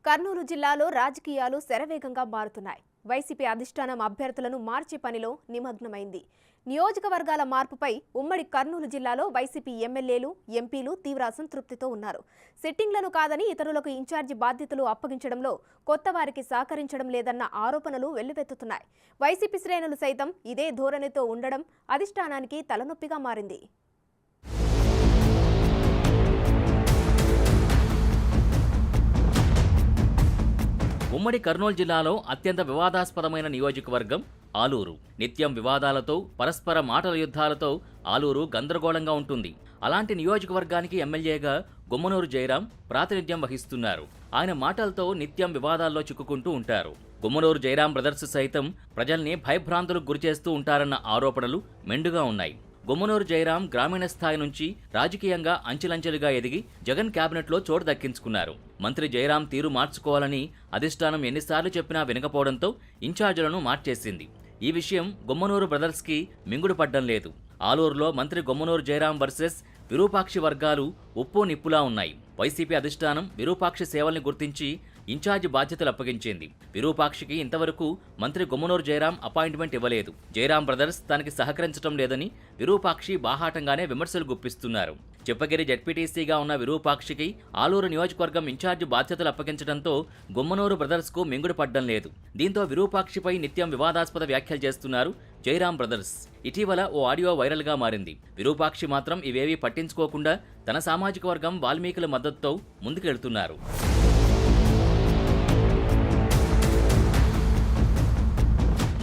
కర్నూలు జిల్లాలో రాజకీయాలు శరవేగంగా మారుతున్నాయి. వైసీపీ అధిష్టానం అభ్యర్థులను మార్చే పనిలో నిమగ్నమైంది. నియోజకవర్గాల మార్పుపై ఉమ్మడి కర్నూలు జిల్లాలో వైసీపీ ఎమ్మెల్యేలు, ఎంపీలు తీవ్ర అసంతృప్తితో ఉన్నారు. సిట్టింగ్లను కాదని ఇతరులకు ఇన్ఛార్జి బాధ్యతలు అప్పగించడంలో కొత్త వారికి సహకరించడం లేదన్న ఆరోపణలు వెల్లువెత్తుతున్నాయి. వైసీపీ శ్రేణులు సైతం ఇదే ధోరణితో ఉండడం అధిష్టానానికి తలనొప్పిగా మారింది. ఉమ్మడి కర్నూలు జిల్లాలో అత్యంత వివాదాస్పదమైన నియోజకవర్గం ఆలూరు. నిత్యం వివాదాలతో, పరస్పర మాటల యుద్ధాలతో ఆలూరు గందరగోళంగా ఉంటుంది. అలాంటి నియోజకవర్గానికి ఎమ్మెల్యేగా గుమ్మనూరు జయరాం ప్రాతినిధ్యం వహిస్తున్నారు. ఆయన మాటలతో నిత్యం వివాదాల్లో చిక్కుకుంటూ ఉంటారు. గుమ్మనూరు జయరాం బ్రదర్స్ సైతం ప్రజల్ని భయభ్రాంతులకు గురిచేస్తూ ఉంటారన్న ఆరోపణలు మెండుగా ఉన్నాయి. గుమ్మనూరు జయరాం గ్రామీణ స్థాయి నుంచి రాజకీయంగా అంచెలంచెలుగా ఎదిగి జగన్ క్యాబినెట్లో చోటు దక్కించుకున్నారు. మంత్రి జయరాం తీరు మార్చుకోవాలని అధిష్టానం ఎన్నిసార్లు చెప్పినా వినకపోవడంతో ఇన్ఛార్జీలను మార్చేసింది. ఈ విషయం గుమ్మనూరు బ్రదర్స్కి మింగుడు పడ్డం లేదు. ఆలూరులో మంత్రి గుమ్మనూరు జయరాం వర్సెస్ విరూపాక్షి వర్గాలు ఉప్పు నిప్పులా ఉన్నాయి. వైసీపీ అధిష్టానం విరూపాక్షి సేవల్ని గుర్తించి ఇన్ఛార్జి బాధ్యతలు అప్పగించింది. విరూపాక్షికి ఇంతవరకు మంత్రి గుమ్మనూరు జయరాం అపాయింట్మెంట్ ఇవ్వలేదు. జయరాం బ్రదర్స్ తనకి సహకరించడం లేదని విరూపాక్షి బాహాటంగానే విమర్శలు గుప్పిస్తున్నారు. చెప్పగిరి జడ్పీటీసీగా ఉన్న విరూపాక్షికి ఆలూరు నియోజకవర్గం ఇన్ఛార్జి బాధ్యతలు అప్పగించడంతో గుమ్మనూరు బ్రదర్స్కు మింగుడు పడ్డం లేదు. దీంతో విరూపాక్షిపై నిత్యం వివాదాస్పద వ్యాఖ్యలు చేస్తున్నారు జయరాం బ్రదర్స్. ఇటీవల ఓ ఆడియో వైరల్గా మారింది. విరూపాక్షి మాత్రం ఇవేవీ పట్టించుకోకుండా తన సామాజిక వర్గం వాల్మీకుల మద్దతుతో ముందుకెళ్తున్నారు.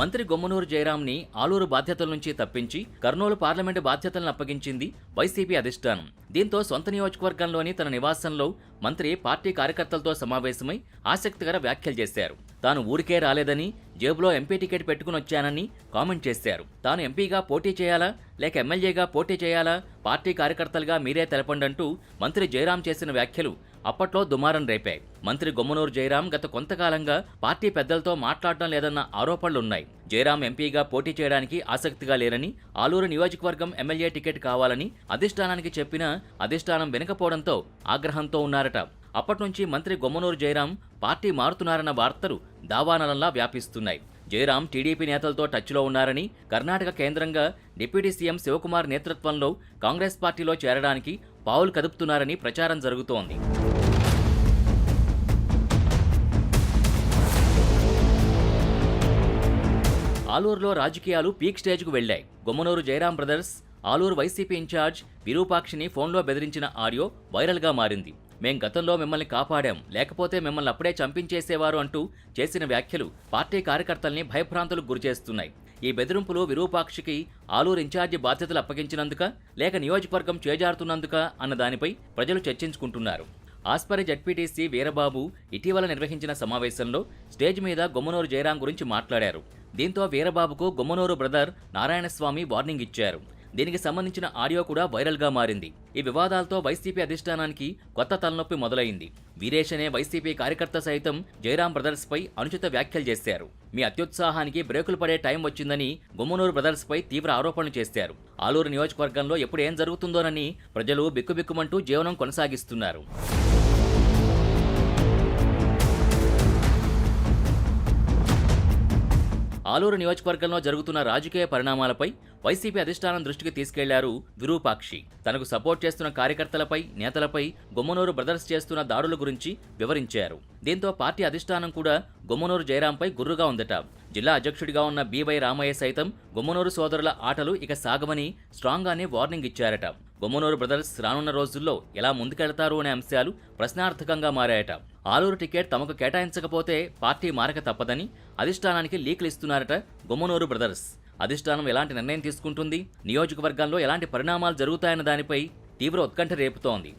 మంత్రి గుమ్మనూరు జయరాంని ఆలూరు బాధ్యతల నుంచి తప్పించి కర్నూలు పార్లమెంటు బాధ్యతలను అప్పగించింది వైసీపీ అధిష్టానం. దీంతో సొంత నియోజకవర్గంలోని తన నివాసంలో మంత్రి పార్టీ కార్యకర్తలతో సమావేశమై ఆసక్తికర వ్యాఖ్యలు చేశారు. తాను ఊరికే రాలేదని, జేబులో ఎంపీ టికెట్ పెట్టుకుని వచ్చానని కామెంట్ చేశారు. తాను ఎంపీగా పోటీ చేయాలా లేక ఎమ్మెల్యేగా పోటీ చేయాలా, పార్టీ కార్యకర్తలుగా మీరే తెలపండంటూ మంత్రి జయరాం చేసిన వ్యాఖ్యలు అప్పట్లో దుమారం రేపాయి. మంత్రి గుమ్మనూరు జయరాం గత కొంతకాలంగా పార్టీ పెద్దలతో మాట్లాడటం లేదన్న ఆరోపణలున్నాయి. జయరాం ఎంపీగా పోటీ చేయడానికి ఆసక్తిగా లేరని, ఆలూరు నియోజకవర్గం ఎమ్మెల్యే టికెట్ కావాలని అధిష్టానానికి చెప్పినా అధిష్టానం వినకపోవడంతో ఆగ్రహంతో ఉన్నారట. అప్పట్నుంచి మంత్రి గుమ్మనూరు జయరాం పార్టీ మారుతున్నారన్న వార్తలు దావానలంలా వ్యాపిస్తున్నాయి. జయరాం టీడీపీ నేతలతో టచ్లో ఉన్నారని, కర్ణాటక కేంద్రంగా డిప్యూటీ సీఎం శివకుమార్ నేతృత్వంలో కాంగ్రెస్ పార్టీలో చేరడానికి పావులు కదుపుతున్నారని ప్రచారం జరుగుతోంది. ఆలూరులో రాజకీయాలు పీక్ స్టేజ్కు వెళ్లాయి. గుమ్మనూరు జయరాం బ్రదర్స్ ఆలూరు వైసీపీ ఇన్ఛార్జ్ విరూపాక్షిని ఫోన్లో బెదిరించిన ఆడియో వైరల్గా మారింది. మేం గతంలో మిమ్మల్ని కాపాడాం, లేకపోతే మిమ్మల్ని అప్పుడే చంపించేసేవారు అంటూ చేసిన వ్యాఖ్యలు పార్టీ కార్యకర్తల్ని భయభ్రాంతులకు గురిచేస్తున్నాయి. ఈ బెదిరింపులు విరూపాక్షికి ఆలూరు ఇన్ఛార్జి బాధ్యతలు అప్పగించినందుక లేక నియోజకవర్గం చేజారుతున్నందుక అన్న దానిపై ప్రజలు చర్చించుకుంటున్నారు. ఆస్పరి జడ్పీటీసీ వీరబాబు ఇటీవల నిర్వహించిన సమావేశంలో స్టేజ్ మీద గుమ్మనూరు జయరాం గురించి మాట్లాడారు. దీంతో వీరబాబుకు గుమ్మనూరు బ్రదర్ నారాయణస్వామి వార్నింగ్ ఇచ్చారు. దీనికి సంబంధించిన ఆడియో కూడా వైరల్గా మారింది. ఈ వివాదాలతో వైసీపీ అధిష్టానానికి కొత్త తలనొప్పి మొదలైంది. వీరేష్ అనే వైసీపీ కార్యకర్త సైతం జయరాం బ్రదర్స్పై అనుచిత వ్యాఖ్యలు చేశారు. మీ అత్యుత్సాహానికి బ్రేకులు పడే టైం వచ్చిందని గుమ్మనూరు బ్రదర్స్పై తీవ్ర ఆరోపణలు చేశారు. ఆలూరు నియోజకవర్గంలో ఎప్పుడు ఏం జరుగుతుందోనని ప్రజలు బిక్కుబిక్కుమంటూ జీవనం కొనసాగిస్తున్నారు. ఆలూరు నియోజకవర్గంలో జరుగుతున్న రాజకీయ పరిణామాలపై వైసీపీ అధిష్టానం దృష్టికి తీసుకెళ్లారు విరూపాక్షి. తనకు సపోర్ట్ చేస్తున్న కార్యకర్తలపై, నేతలపై గుమ్మనూరు బ్రదర్స్ చేస్తున్న దాడుల గురించి వివరించారు. దీంతో పార్టీ అధిష్టానం కూడా గుమ్మనూరు జయరాంపై గుర్రుగా ఉందట. జిల్లా అధ్యక్షుడిగా ఉన్న బీవై రామయ్య సైతం గుమ్మనూరు సోదరుల ఆటలు ఇక సాగమని స్ట్రాంగ్గానే వార్నింగ్ ఇచ్చారట. గుమ్మనూరు బ్రదర్స్ రానున్న రోజుల్లో ఎలా ముందుకెళ్తారు అనే అంశాలు ప్రశ్నార్థకంగా మారాయట. ఆలూరు టికెట్ తమకు కేటాయించకపోతే పార్టీ మారక తప్పదని అధిష్టానానికి లీకులు ఇస్తున్నారట గుమ్మనూరు బ్రదర్స్. అధిష్టానం ఎలాంటి నిర్ణయం తీసుకుంటుంది, నియోజకవర్గాల్లో ఎలాంటి పరిణామాలు జరుగుతాయన్న దానిపై తీవ్ర ఉత్కంఠ రేపుతోంది.